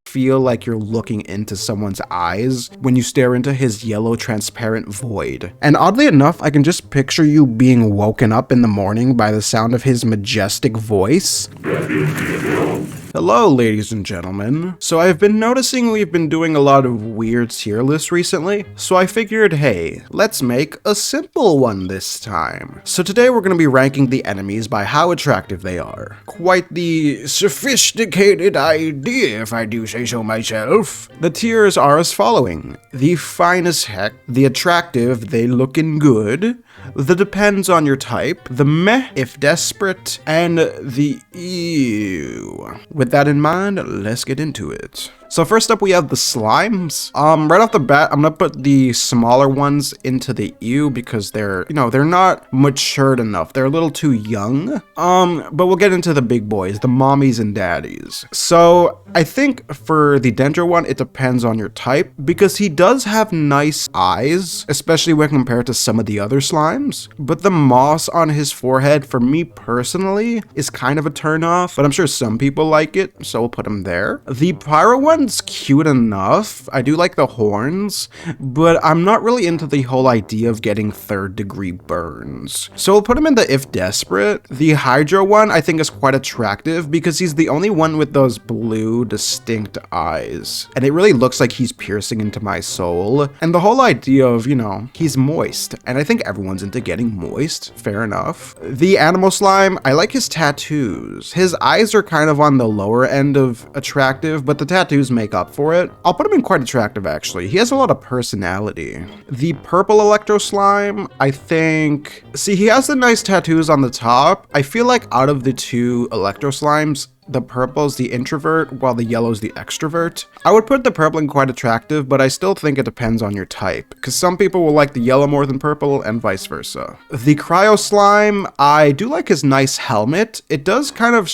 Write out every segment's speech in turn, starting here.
feel like you're looking into someone's eyes when you stare into his yellow transparent void. And oddly enough, I can just picture you being woken up in the morning by the sound of his majestic voice. Hello, ladies and gentlemen. So I've been noticing we've been doing a lot of weird tier lists recently, so I figured, hey, let's make a simple one this time. So today we're going to be ranking the enemies by how attractive they are. Quite the sophisticated idea, if I do say so myself. The tiers are as following: the fine as heck, the attractive, they looking good, the depends on your type, the meh if desperate, and the ew. With that in mind, let's get into it. So first up we have the slimes. Right off the bat, I'm gonna put the smaller ones into the ew because they're not matured enough. They're a little too young. But we'll get into the big boys, the mommies and daddies. So I think for the Dendro one, it depends on your type because he does have nice eyes, especially when compared to some of the other slimes. But the moss on his forehead, for me personally, is kind of a turn off, but I'm sure some people like it, so we'll put him there. The pyro one, it's cute enough. I do like the horns, but I'm not really into the whole idea of getting 3rd-degree burns. So we'll put him in the if desperate. The Hydro one I think is quite attractive because he's the only one with those blue distinct eyes. And it really looks like he's piercing into my soul. And the whole idea of, he's moist. And I think everyone's into getting moist. Fair enough. The Animal Slime, I like his tattoos. His eyes are kind of on the lower end of attractive, but the tattoos make up for it. I'll put him in quite attractive actually. He has a lot of personality. The Purple Electro Slime, I think, he has the nice tattoos on the top. I feel like out of the two Electro Slimes, the purple's the introvert, while the yellow's the extrovert. I would put the purple in quite attractive, but I still think it depends on your type, because some people will like the yellow more than purple, and vice versa. The Cryo Slime, I do like his nice helmet. It does kind of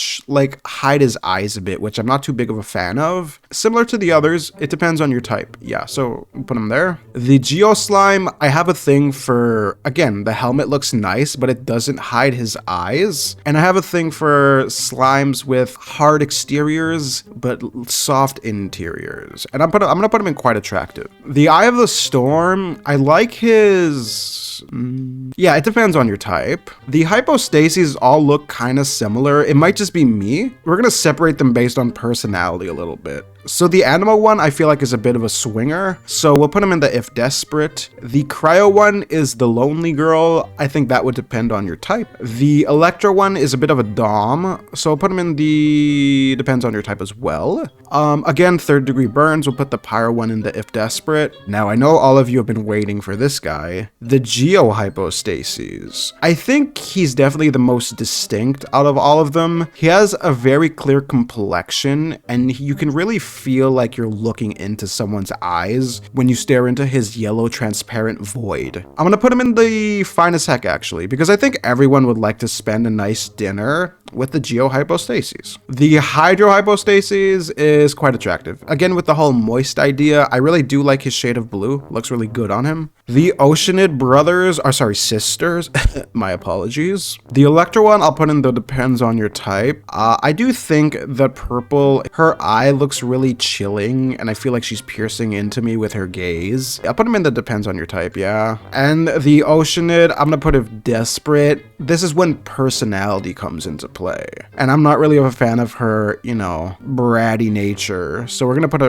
hide his eyes a bit, which I'm not too big of a fan of. Similar to the others, it depends on your type. Yeah, so we'll put him there. The Geo Slime, I have a thing for, again, the helmet looks nice, but it doesn't hide his eyes. And I have a thing for slimes with hard exteriors but soft interiors, and I'm gonna put him in quite attractive. The Eye of the Storm, I like his yeah, it depends on your type. The Hypostasis all look kind of similar. It might just be me. We're gonna separate them based on personality a little bit. So the Animal one I feel like is a bit of a swinger, so we'll put him in the if desperate. The Cryo one is the lonely girl. I think that would depend on your type. The Electro one is a bit of a dom, so we'll put him in the depends on your type as well. Again, 3rd-degree burns, we'll put the Pyro one in the if desperate. Now I know all of you have been waiting for this guy, the Geo Hypostasis. I think he's definitely the most distinct out of all of them. He has a very clear complexion, and you can really feel like you're looking into someone's eyes when you stare into his yellow transparent void. I'm gonna put him in the fine as heck actually, because I think everyone would like to spend a nice dinner with the Geo Hypostasis. The Hydro Hypostasis is quite attractive. Again, with the whole moist idea, I really do like his shade of blue. Looks really good on him. The Oceanid brothers, sisters, my apologies. The Electro one, I'll put in the depends on your type. I do think the purple, her eye looks really chilling, and I feel like she's piercing into me with her gaze. I'll put him in the depends on your type, yeah. And the Oceanid, I'm gonna put it desperate. This is when personality comes into play, and I'm not really a fan of her, bratty nature. So we're gonna put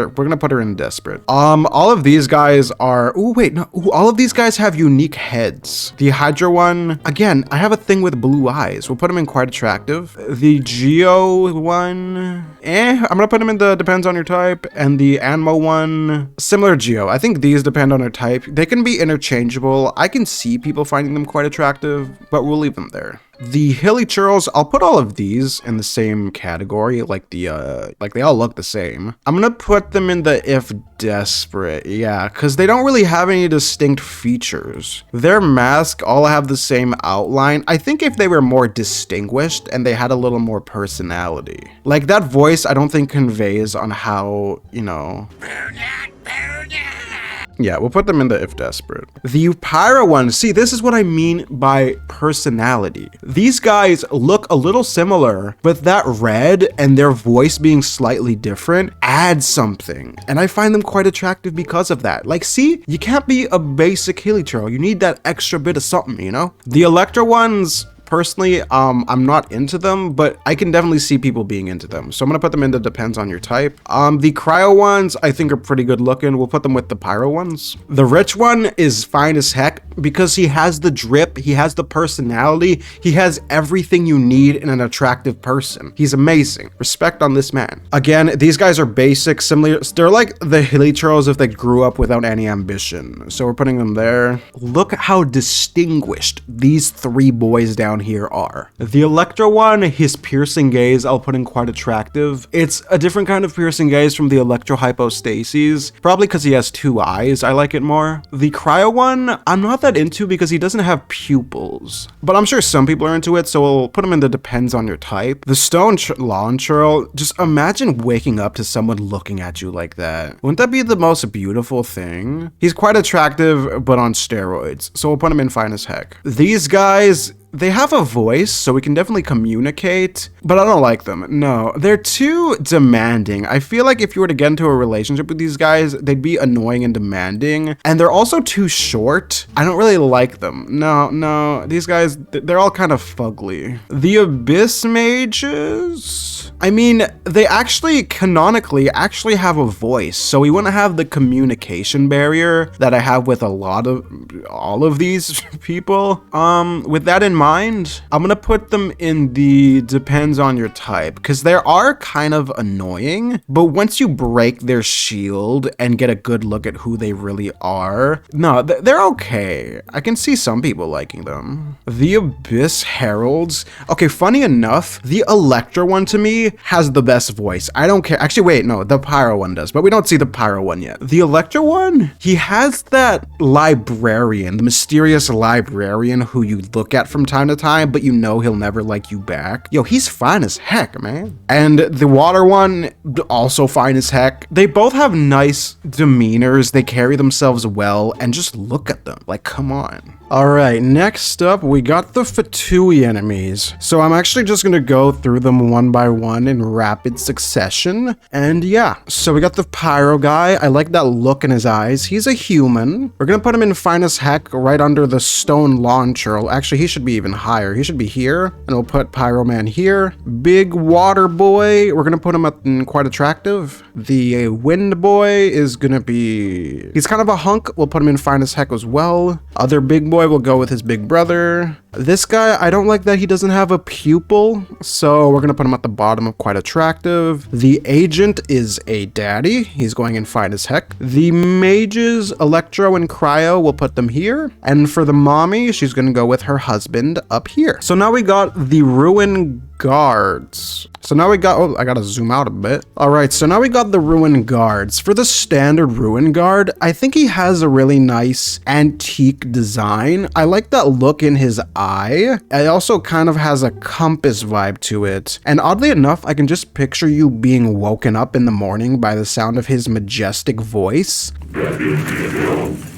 her in desperate. All of these guys are. All of these guys have unique heads. The Hydra one, again, I have a thing with blue eyes. We'll put him in quite attractive. The Geo one, I'm gonna put him in the depends on your type, and the Anmo one, similar Geo. I think these depend on their type. They can be interchangeable. I can see people finding them quite attractive, but we'll leave them there. The Hilichurls, I'll put all of these in the same category, like they all look the same. I'm gonna put them in the if desperate, yeah, because they don't really have any distinct features. Their mask all have the same outline. I think if they were more distinguished and they had a little more personality. Like that voice, I don't think conveys on how, Yeah, we'll put them in the if desperate. The pyro ones, see, this is what I mean by personality. These guys look a little similar, but that red and their voice being slightly different adds something. And I find them quite attractive because of that. Like, see, you can't be a basic Hilichurl. You need that extra bit of something, you know? The Electra ones, personally, I'm not into them, but I can definitely see people being into them. So I'm gonna put them in the depends on your type. The cryo ones, I think are pretty good looking. We'll put them with the pyro ones. The rich one is fine as heck because he has the drip, he has the personality, he has everything you need in an attractive person. He's amazing. Respect on this man. Again, these guys are basic, similar. They're like the Hilichurls if they grew up without any ambition. So we're putting them there. Look how distinguished these three boys down here are. The Electra one, his piercing gaze, I'll put in quite attractive. It's a different kind of piercing gaze from the Electro Hypostasis, probably because he has two eyes. I like it more. The cryo one, I'm not that into because he doesn't have pupils, but I'm sure some people are into it, so we'll put him in the depends on your type. The stone lawn churl, just imagine waking up to someone looking at you like that. Wouldn't that be the most beautiful thing? He's quite attractive, but on steroids, so we'll put him in fine as heck. These guys, they have a voice, so we can definitely communicate, but I don't like them. No, they're too demanding. I feel like if you were to get into a relationship with these guys, they'd be annoying and demanding, and they're also too short. I don't really like them. No, these guys, they're all kind of fugly. The Abyss Mages, I mean, they actually canonically actually have a voice, so we wouldn't have the communication barrier that I have with all of these people. With that in mind, I'm gonna put them in the depends on your type because they are kind of annoying, but once you break their shield and get a good look at who they really are, no, they're okay. I can see some people liking them. The Abyss Heralds, okay, funny enough, the Electra one to me has the best voice. I don't care. Actually, wait, no, the Pyro one does, but we don't see the Pyro one yet. The Electra one, he has that librarian, the mysterious librarian who you look at from time to time, but you know he'll never like you back. Yo, he's fine as heck, man. And the water one, also fine as heck. They both have nice demeanors. They carry themselves well, and just look at them. Like, come on. All right, next up, we got the Fatui enemies. So I'm actually just gonna go through them one by one in rapid succession. And yeah, so we got the Pyro guy. I like that look in his eyes. He's a human. We're gonna put him in fine as heck right under the stone lawn churl. Actually, he should be even higher. He should be here. And we'll put Pyro Man here. Big water boy, we're gonna put him up in quite attractive. The wind boy is gonna be, he's kind of a hunk. We'll put him in fine as heck as well. Other big boy will go with his big brother. This guy, I don't like that he doesn't have a pupil, so we're gonna put him at the bottom of quite attractive. The agent is a daddy. He's going in fine as heck. The mages, Electro and Cryo, we'll put them here. And for the mommy, she's gonna go with her husband up here. So now we got the Ruin Guards. So now we got, oh, I gotta zoom out a bit. All right, so now we got the Ruin Guards. For the standard Ruin Guard, I think he has a really nice antique design. I like that look in his eye. It also kind of has a compass vibe to it. And oddly enough, I can just picture you being woken up in the morning by the sound of his majestic voice.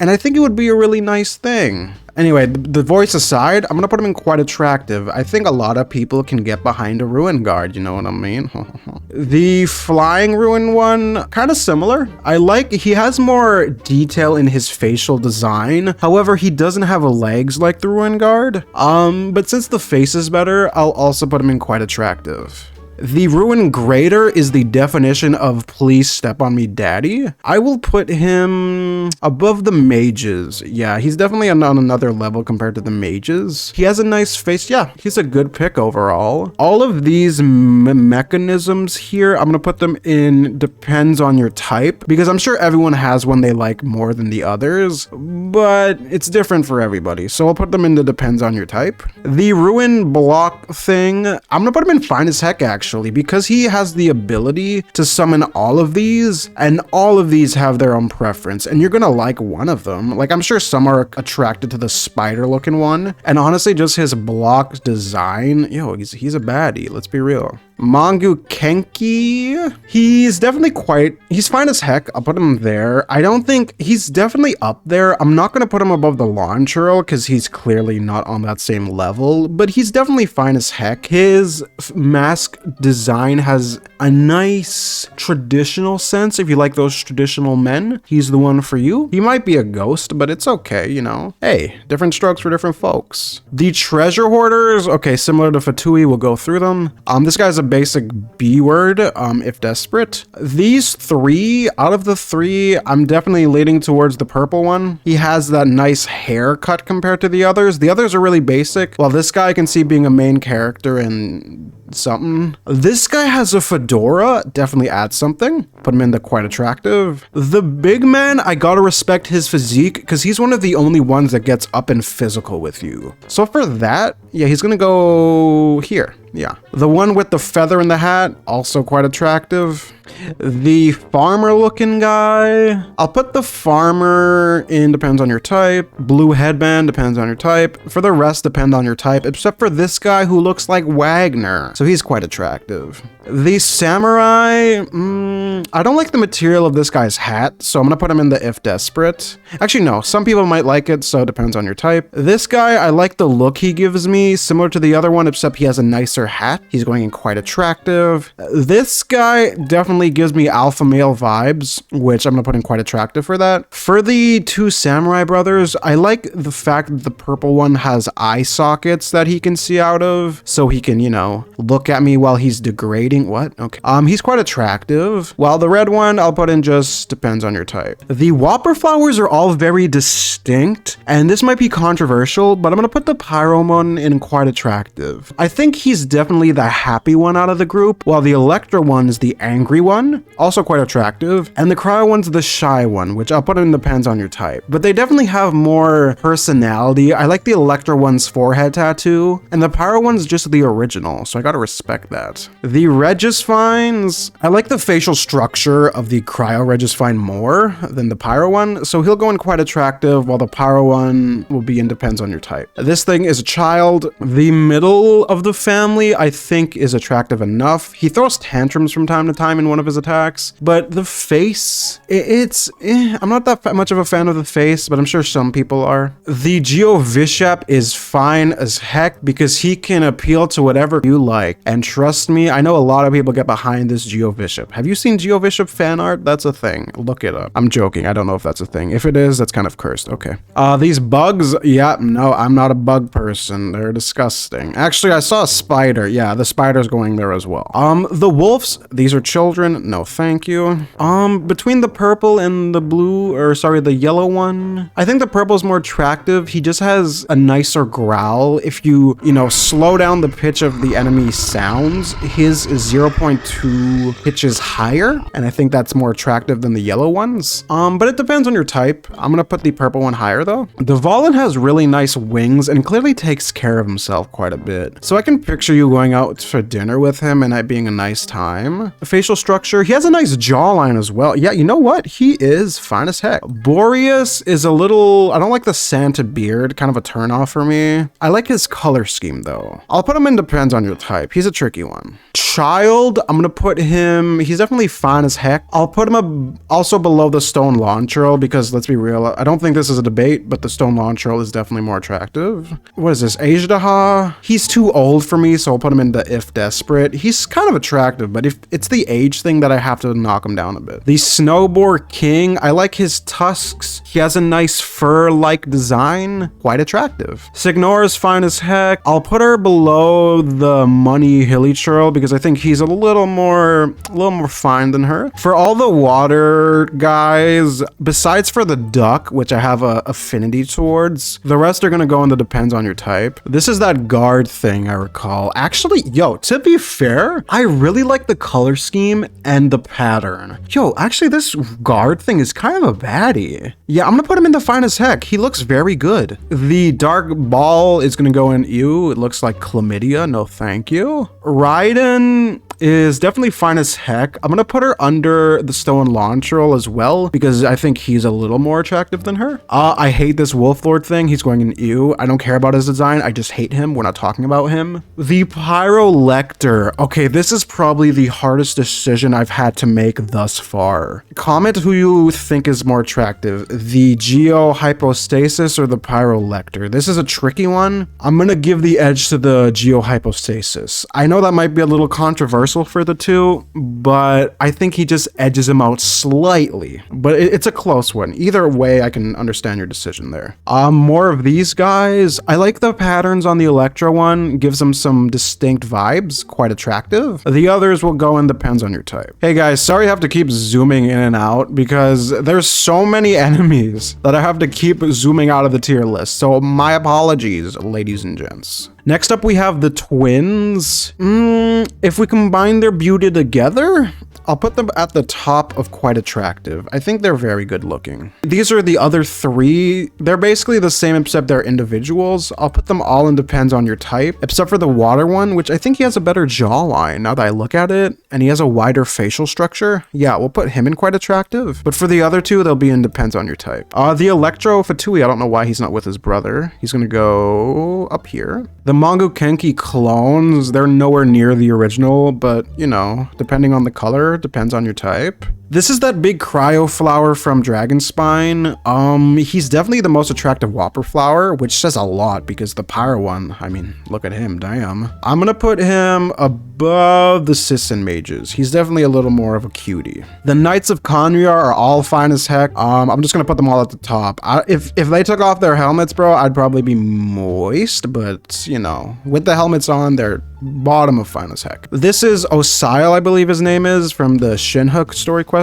And I think it would be a really nice thing. Anyway, the voice aside, I'm gonna put him in quite attractive. I think a lot of people can get behind a Ruin Guard, you know what I mean? The flying Ruin one, kind of similar. I like, he has more detail in his facial design. However, he doesn't have legs like the Ruin Guard. But since the face is better, I'll also put him in quite attractive. The Ruin Greater is the definition of please step on me daddy. I will put him above the mages. Yeah, he's definitely on another level compared to the mages. He has a nice face. Yeah, he's a good pick overall. All of these mechanisms here, I'm gonna put them in depends on your type, because I'm sure everyone has one they like more than the others, but it's different for everybody. So I'll put them in the depends on your type. The Ruin Block thing, I'm gonna put him in fine as heck actually, because he has the ability to summon all of these, and all of these have their own preference, and you're gonna like one of them. Like, I'm sure some are attracted to the spider looking one, and honestly, just his block design, yo, he's a baddie, let's be real. Mangu Kenki. He's definitely he's fine as heck. I'll put him there. I don't think he's definitely up there. I'm not going to put him above the Hilichurl because he's clearly not on that same level, but he's definitely fine as heck. His mask design has a nice traditional sense. If you like those traditional men, he's the one for you. He might be a ghost, but it's okay, you know. Hey, different strokes for different folks. The treasure hoarders, okay, similar to Fatui, we'll go through them. This guy's a basic B word, if desperate. These three, out of the three, I'm definitely leaning towards the purple one. He has that nice haircut compared to the others. The others are really basic. Well, this guy I can see being a main character in something. This guy has a fedora, definitely adds something. Put him in the quite attractive. The big man, I gotta respect his physique because he's one of the only ones that gets up and physical with you. So for that, yeah, he's gonna go here. Yeah. The one with the feather in the hat, also quite attractive. The farmer looking guy, I'll put the farmer in depends on your type. Blue headband depends on your type. For the rest, depend on your type, except for this guy who looks like Wagner. So he's quite attractive. The samurai, I don't like the material of this guy's hat, so I'm gonna put him in the if desperate. Actually, no, some people might like it, so it depends on your type. This guy, I like the look he gives me, similar to the other one, except he has a nicer hat. He's going in quite attractive. This guy definitely gives me alpha male vibes, which I'm gonna put in quite attractive for that. For the two samurai brothers, I like the fact that the purple one has eye sockets that he can see out of, so he can, you know, look at me while he's degrading. What? Okay. He's quite attractive. While the red one, I'll put in just depends on your type. The whopper flowers are all very distinct, and this might be controversial, but I'm gonna put the pyro one in quite attractive. I think he's definitely the happy one out of the group, while the Electra one is the angry one, also quite attractive, and the cryo one's the shy one, which I'll put in depends on your type. But they definitely have more personality. I like the Electra one's forehead tattoo, and the pyro one's just the original, so I gotta respect that. The Regisfines, I like the facial structure of the cryo Regisfine more than the pyro one, so he'll go in quite attractive, while the pyro one will be in depends on your type. This thing is a child. The middle of the family, I think, is attractive enough. He throws tantrums from time to time in one of his attacks, but the face, I'm not that much of a fan of the face, but I'm sure some people are. The Geo Bishop is fine as heck because he can appeal to whatever you like, and trust me, I know a lot of people get behind this Geo Bishop. Have you seen Geo Bishop fan art? That's a thing. Look it up. I'm joking. I don't know if that's a thing. If it is, that's kind of cursed. Okay. These bugs, yeah, no, I'm not a bug person. They're disgusting. Actually, I saw a spider. Yeah, the spider's going there as well. The wolves, these are children. No, thank you. Between the purple and the blue, or sorry, the yellow one, I think the purple is more attractive. He just has a nicer growl. If you know, slow down the pitch of the enemy sounds, his is 0.2 pitches higher, and I think that's more attractive than the yellow ones. But it depends on your type. I'm gonna put the purple one higher though. The Valen has really nice wings and clearly takes care of himself quite a bit. So I can picture you going out for dinner with him and it being a nice time. The facial structure, he has a nice jawline as well. Yeah, you know what? He is fine as heck. Boreas is a little, I don't like the Santa beard, kind of a turnoff for me. I like his color scheme though. I'll put him in depends on your type. He's a tricky one. Child, I'm gonna put him, he's definitely fine as heck. I'll put him also below the Stone Hilichurl because let's be real, I don't think this is a debate, but the Stone Hilichurl is definitely more attractive. What is this, Ajdaha? He's too old for me, so I'll put him in the if desperate. He's kind of attractive, but if it's the age thing that I have to knock him down a bit. The Snowboard King, I like his tusks. He has a nice fur-like design, quite attractive. Signora is fine as heck. I'll put her below the Money Hilichurl because I think he's a little more fine than her. For all the water guys, besides for the duck, which I have a affinity towards, the rest are gonna go in the depends on your type. This is that guard thing I recall. Actually, yo, to be fair, I really like the color scheme and the pattern. Yo, actually this guard thing is kind of a baddie. Yeah, I'm gonna put him in the fine as heck. He looks very good. The dark ball is gonna go in ew. It looks like chlamydia. No, thank you. Raiden, is definitely fine as heck. I'm gonna put her under the stone Hilichurl as well, because I think he's a little more attractive than her. I hate this Wolf Lord thing. He's going in ew. I don't care about his design. I just hate him. We're not talking about him. The Pyrolector. Okay, this is probably the hardest decision I've had to make thus far. Comment who you think is more attractive, the Hypostasis or the Pyrolector. This is a tricky one. I'm gonna give the edge to the Hypostasis. I know that might be a little controversial for the two, but I think he just edges him out slightly. But it's a close one. Either way, I can understand your decision there. More of these guys. I like the patterns on the Electro one. Gives them some distinct vibes. Quite attractive. The others will go in depends on your type. Hey guys, sorry I have to keep zooming in and out because there's so many enemies that I have to keep zooming out of the tier list. So my apologies, ladies and gents. Next up, we have the twins. If we combine their beauty together, I'll put them at the top of quite attractive. I think they're very good looking. These are the other three. They're basically the same except they're individuals. I'll put them all in depends on your type, except for the water one, which I think he has a better jawline now that I look at it, and he has a wider facial structure. Yeah, we'll put him in quite attractive. But for the other two, they'll be in depends on your type. The Electro Fatui, I don't know why he's not with his brother. He's gonna go up here. The Mangokenki clones, they're nowhere near the original, but you know, depending on the color, depends on your type. This is that big cryo flower from Dragonspine. He's definitely the most attractive Whopper flower, which says a lot because the Pyro one, I mean, look at him, damn. I'm gonna put him above the Sisson mages. He's definitely a little more of a cutie. The Knights of Khaenri'ah are all fine as heck. I'm just gonna put them all at the top. If they took off their helmets, bro, I'd probably be moist, but you know, with the helmets on, they're bottom of fine as heck. This is Osile, I believe his name is, from the Shinhook story quest.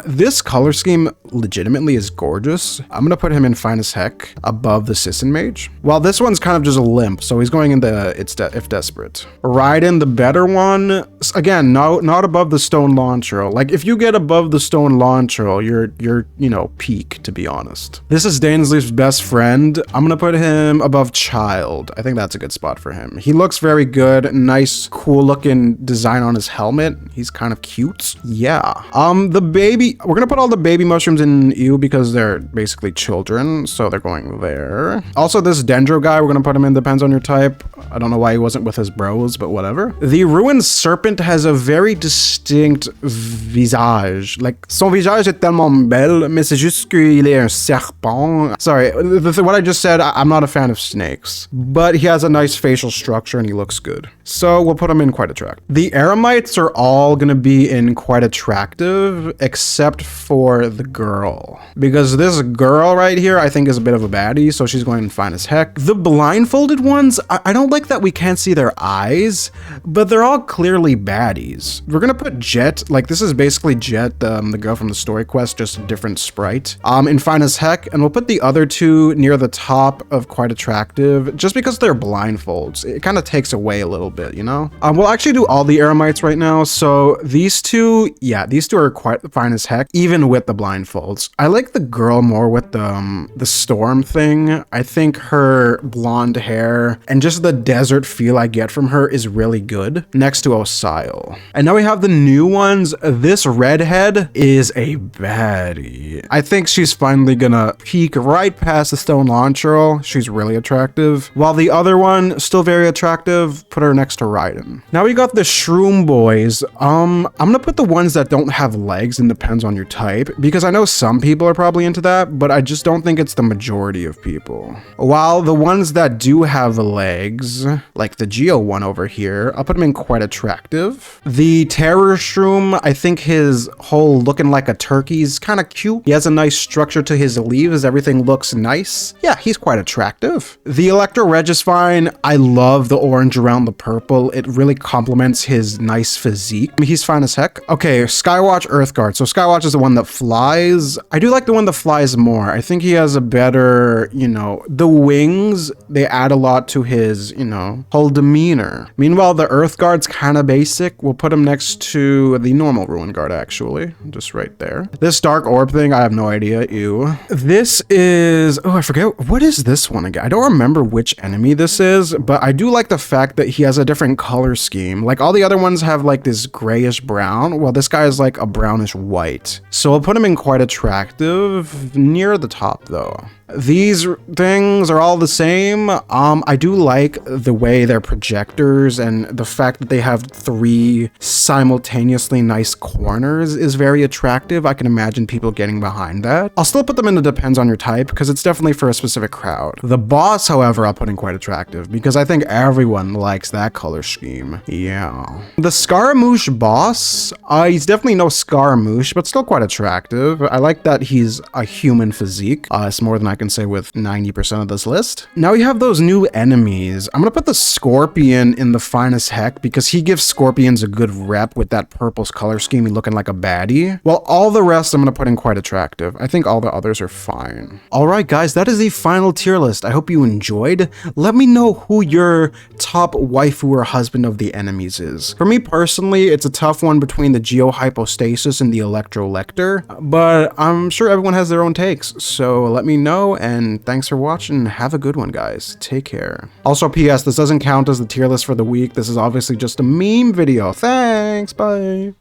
This color scheme legitimately is gorgeous. I'm gonna put him in fine as heck above the Sisson mage. While this one's kind of just a limp, so he's going in the if desperate. Raiden, the better one, again, not above the stone Hilichurl. Like if you get above the stone Hilichurl, you're you know, peak, to be honest. This is Dainsleif's best friend. I'm gonna put him above Child. I think that's a good spot for him. He looks very good. Nice, cool looking design on his helmet. He's kind of cute. Yeah. The baby, we're gonna put all the baby mushrooms in EU because they're basically children, so they're going there. Also, this Dendro guy, we're gonna put him in depends on your type. I don't know why he wasn't with his bros, but whatever. The Ruined Serpent has a very distinct visage. Like, son visage est tellement belle, mais c'est juste qu'il est un serpent. Sorry, what I just said, I'm not a fan of snakes, but he has a nice facial structure and he looks good. So we'll put him in quite attractive. The Eremites are all gonna be in quite attractive, except for the girl, because this girl right here I think is a bit of a baddie, so she's going fine as heck. The blindfolded ones, I don't like that we can't see their eyes, but they're all clearly baddies. We're gonna put Jet, like this is basically Jet, the girl from the story quest, just a different sprite, in fine as heck, and we'll put the other two near the top of quite attractive, just because they're blindfolds. It kind of takes away a little bit, you know? We'll actually do all the Eremites right now, so these two, yeah, these two are quite fine as heck, even with the blindfolds. I like the girl more with the storm thing. I think her blonde hair and just the desert feel I get from her is really good, next to Osile. And now we have the new ones. This redhead is a baddie. I think she's finally gonna peak right past the stone Hilichurl. She's really attractive. While the other one, still very attractive, put her next to Raiden. Now we got the Shroom boys. I'm gonna put the ones that don't have legs and depends on your type, because I know some people are probably into that, but I just don't think it's the majority of people. While the ones that do have legs, like the Geo one over here, I'll put him in quite attractive. The Terror Shroom, I think his whole looking like a turkey is kind of cute. He has a nice structure to his leaves. Everything looks nice. Yeah, he's quite attractive. The Electro Reg is fine. I love the orange around the purple. It really complements his nice physique. I mean, he's fine as heck. Okay, Skywatch Earthguard. So Skywatch is the one that flies. I do like the one that flies more. I think he has a better, you know, the wings, they add a lot to his, you know, whole demeanor. Meanwhile, the Earthguard's kind of basic. We'll put him next to the normal Ruin Guard, actually. Just right there. This Dark Orb thing, I have no idea. Ew. This is, oh, I forget. What is this one again? I don't remember which enemy this is, but I do like the fact that he has a different color scheme. Like all the other ones have like this grayish brown, while this guy is like a brownish white. So I'll put him in quite attractive, near the top though. These things are all the same. I do like the way they're projectors, and the fact that they have 3 simultaneously nice corners is very attractive. I can imagine people getting behind that. I'll still put them in the depends on your type, because it's definitely for a specific crowd. The boss, however, I'll put in quite attractive, because I think everyone likes that color scheme. Yeah. The Scaramouche boss, he's definitely no Scaramouche, but still quite attractive. I like that he's a human physique. It's more than I can say with 90% of this list. Now we have those new enemies. I'm gonna put the Scorpion in the finest heck because he gives Scorpions a good rep with that purple color scheme looking like a baddie. While all the rest I'm gonna put in quite attractive. I think all the others are fine. Alright guys, that is the final tier list. I hope you enjoyed. Let me know who your top waifu or husband of the enemies is. For me personally, it's a tough one between the Hypostasis and the Electro-Lector, but I'm sure everyone has their own takes, so let me know, and thanks for watching. Have a good one, guys. Take care. Also, PS, this doesn't count as the tier list for the week. This is obviously just a meme video. Thanks, bye.